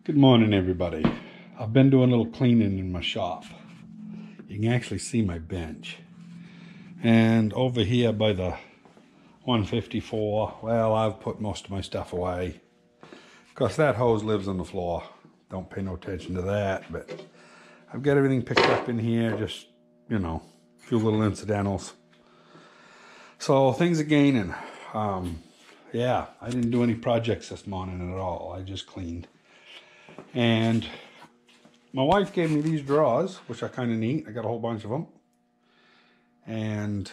Good morning, everybody. I've been doing a little cleaning in my shop. You can actually see my bench. And over here by the 154, well, I've put most of my stuff away. Of course, that hose lives on the floor. Don't pay no attention to that, but I've got everything picked up in here, just, you know, a few little incidentals. So things are gaining. Yeah, I didn't do any projects this morning at all. I just cleaned. And my wife gave me these drawers, which are kind of neat. I got a whole bunch of them. And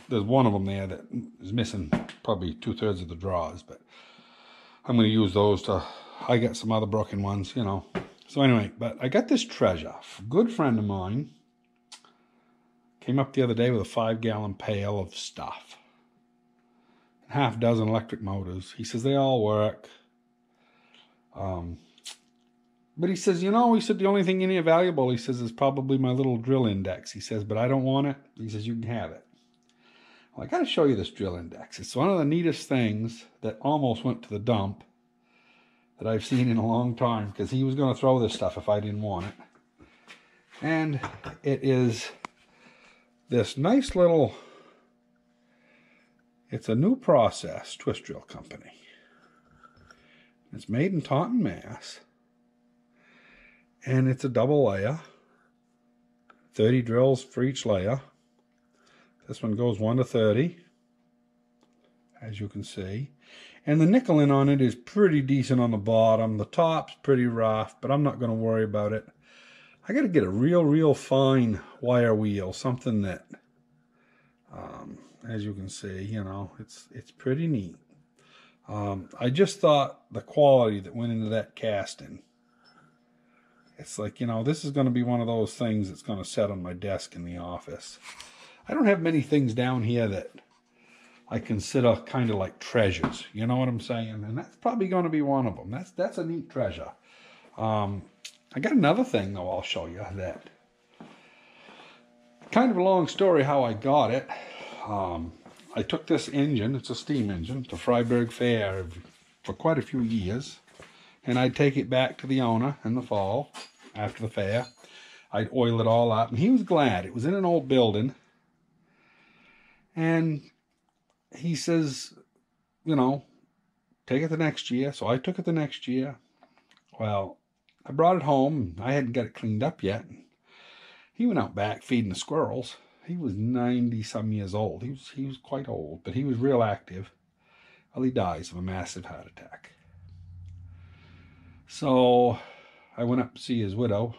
there's one of them there that is missing probably 2/3 of the drawers, but I'm going to use those to, I got some other broken ones, you know. So anyway, but I got this treasure. A good friend of mine came up the other day with a 5-gallon pail of stuff. Half a dozen electric motors. He says they all work. But he says, you know, he said, the only thing in here valuable, he says, is probably my little drill index. He says, but I don't want it. He says, you can have it. Well, I got to show you this drill index. It's one of the neatest things that almost went to the dump that I've seen in a long time, because he was going to throw this stuff if I didn't want it. And it is this nice little, it's a New Process twist drill company. It's made in Taunton, Mass. And it's a double layer, 30 drills for each layer. This one goes 1 to 30, as you can see. And the nickeling on it is pretty decent on the bottom. The top's pretty rough, but I'm not going to worry about it. I got to get a real fine wire wheel, something that, as you can see, you know, it's pretty neat. I just thought the quality that went into that casting. It's like, you know, this is going to be one of those things that's going to set on my desk in the office. I don't have many things down here that I consider kind of like treasures. You know what I'm saying? And that's probably going to be one of them. That's a neat treasure. I got another thing, though, I'll show you that. Kind of a long story how I got it. I took this engine, it's a steam engine, to Freiburg Fair for quite a few years. And I'd take it back to the owner in the fall, after the fair. I'd oil it all up, and he was glad. It was in an old building. And he says, you know, take it the next year. So I took it the next year. Well, I brought it home. I hadn't got it cleaned up yet. He went out back feeding the squirrels. He was 90-some years old. He was quite old, but he was real active. Well, he dies of a massive heart attack. So I went up to see his widow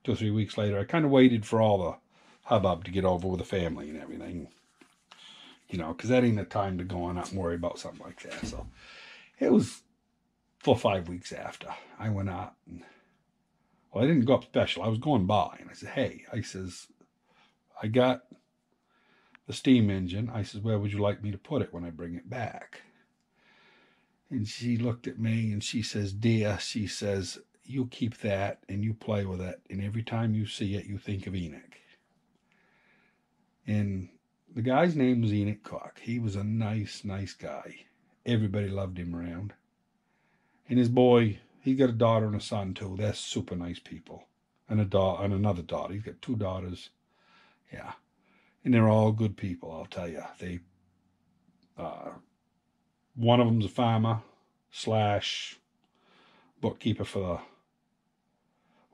2 or 3 weeks later. I kind of waited for all the hubbub to get over with the family and everything. You know, because that ain't the time to go on up and worry about something like that. So it was 4 or 5 weeks after I went up. And, well, I didn't go up special. I was going by. And I said, hey, I says, I got the steam engine. I says, where would you like me to put it when I bring it back? And she looked at me and she says, dear, she says, you keep that and you play with it. And every time you see it, you think of Enoch. And the guy's name was Enoch Cook. He was a nice guy. Everybody loved him around. And his boy, he got a daughter and a son too. They're super nice people. And and another daughter. He's got 2 daughters. Yeah. And they're all good people, I'll tell you. They, one of them's a farmer / bookkeeper for the,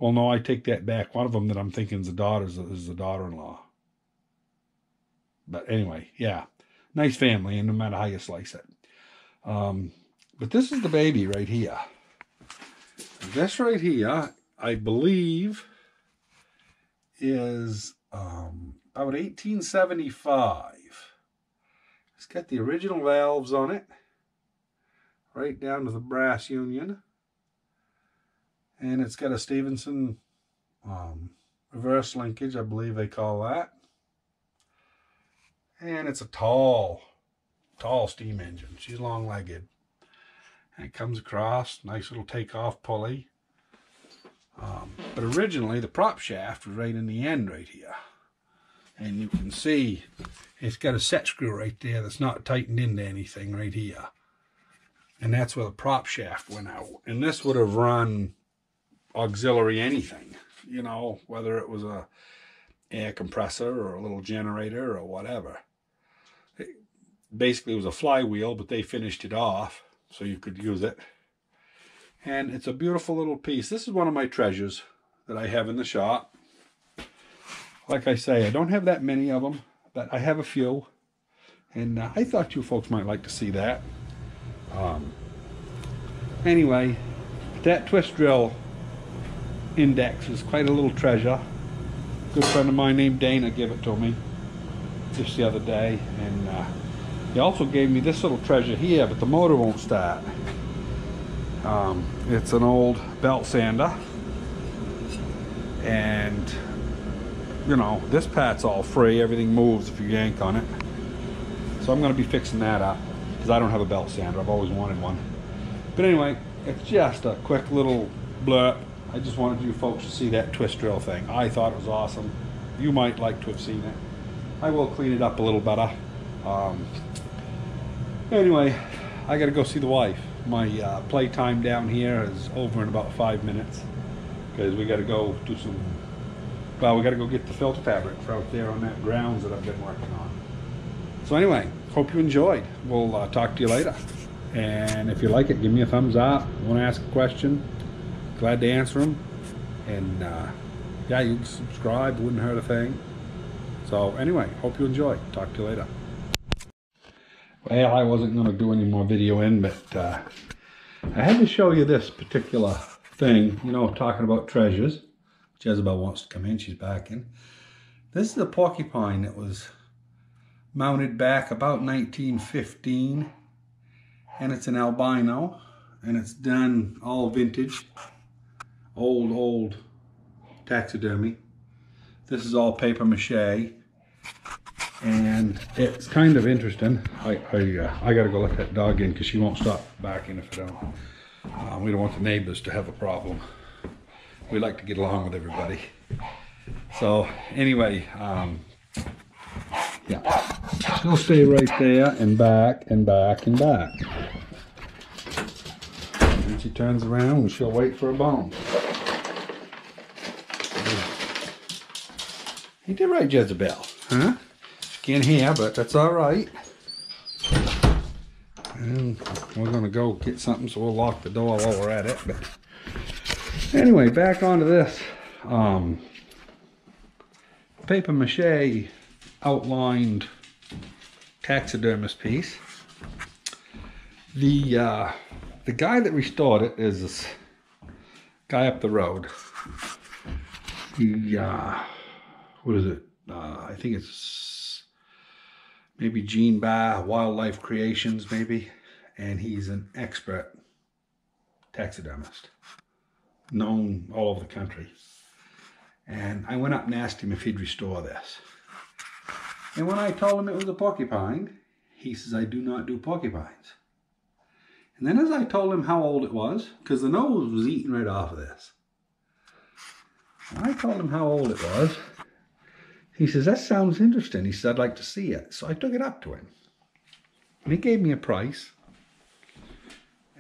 well, no, I take that back. One of them that I'm thinking is the daughter-in-law. But anyway, yeah, nice family, and no matter how you slice it. But this is the baby right here. This right here, I believe, is about 1875. It's got the original valves on it, right down to the brass union. And it's got a Stevenson reverse linkage, I believe they call that. And it's a tall steam engine. She's long-legged. And it comes across, nice little takeoff pulley. But originally, the prop shaft was right in the end right here. And you can see it's got a set screw right there that's not tightened into anything right here. And that's where the prop shaft went out. And this would have run auxiliary anything, you know, whether it was a air compressor or a little generator or whatever. Basically, it was a flywheel, but they finished it off so you could use it. And it's a beautiful little piece. This is one of my treasures that I have in the shop. Like I say, I don't have that many of them, but I have a few. And I thought you folks might like to see that. Anyway, that twist drill index is quite a little treasure. A good friend of mine named Dana gave it to me just the other day. And he also gave me this little treasure here, but the motor won't start. It's an old belt sander. And, you know, this part's all free. Everything moves if you yank on it. So I'm going to be fixing that up because I don't have a belt sander. I've always wanted one. But anyway, it's just a quick little blurb. I just wanted you folks to see that twist drill thing. I thought it was awesome. You might like to have seen it. I will clean it up a little better. Anyway, I got to go see the wife. My playtime down here is over in about 5 minutes because we got to go do some. Well, we got to go get the filter fabric for out there on that grounds that I've been working on. So anyway, hope you enjoyed. We'll talk to you later. And if you like it, give me a thumbs up. Want to ask a question? Glad to answer them. And yeah, you can subscribe. Wouldn't hurt a thing. So anyway, hope you enjoy. Talk to you later. Well, I wasn't going to do any more videoing, but I had to show you this particular thing. You know, talking about treasures. Jezebel wants to come in. She's back in. This is a porcupine that was mounted back about 1915. And it's an albino. And it's done all vintage. Old taxidermy. This is all paper mache. And it's kind of interesting. I gotta go let that dog in because she won't stop barking if I don't. We don't want the neighbors to have a problem. We like to get along with everybody. So anyway, yeah, she'll stay right there and back and back and back. And she turns around and she'll wait for a bone. You did right, Jezebel, huh? Can't hear, but that's all right. And we're gonna go get something, so we'll lock the door while we're at it. But anyway, back onto this paper mache outlined taxidermist piece. The guy that restored it is this guy up the road. He what is it? I think it's maybe Gene Barr Wildlife Creations, maybe, and he's an expert taxidermist, known all over the country. And I went up and asked him if he'd restore this. And when I told him it was a porcupine, he says, I do not do porcupines. And then as I told him how old it was, because the nose was eaten right off of this, I told him how old it was. He says, that sounds interesting. He said, I'd like to see it. So I took it up to him. And he gave me a price.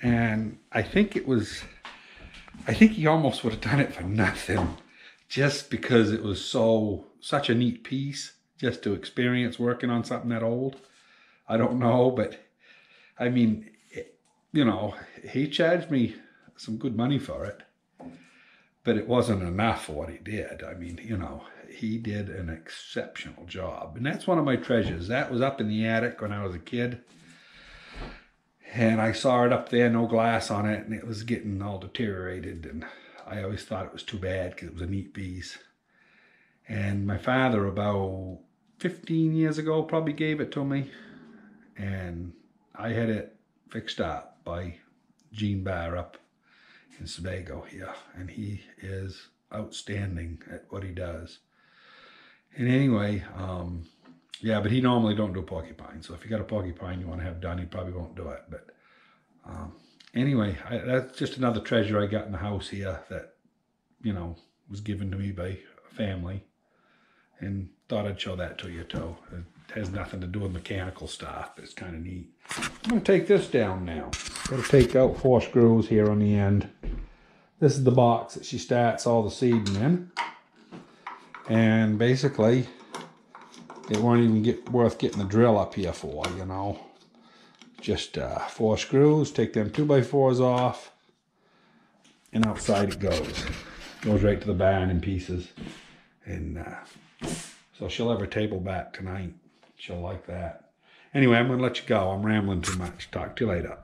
And I think he almost would have done it for nothing. Just because it was such a neat piece. Just to experience working on something that old. I don't know, but I mean, you know, he charged me some good money for it. But it wasn't enough for what he did. I mean, you know, he did an exceptional job. And that's one of my treasures. That was up in the attic when I was a kid. And I saw it up there, no glass on it, and it was getting all deteriorated. And I always thought it was too bad because it was a neat piece. And my father, about 15 years ago, probably gave it to me. And I had it fixed up by Gene Barr up in Sebago here, and he is outstanding at what he does. And anyway, yeah, but he normally don't do porcupine. So if you got a porcupine you want to have done, he probably won't do it. But anyway, that's just another treasure I got in the house here that, you know, was given to me by a family, and thought I'd show that to you too. It has nothing to do with mechanical stuff, but it's kind of neat. I'm going to take this down now. Got to take out 4 screws here on the end. This is the box that she starts all the seeding in. And basically, it won't even get worth getting the drill up here for, you know. Just 4 screws, take them 2x4s off, and outside it goes. Goes right to the barn in pieces. And so she'll have her table back tonight. She'll like that. Anyway, I'm going to let you go. I'm rambling too much. Talk to you later.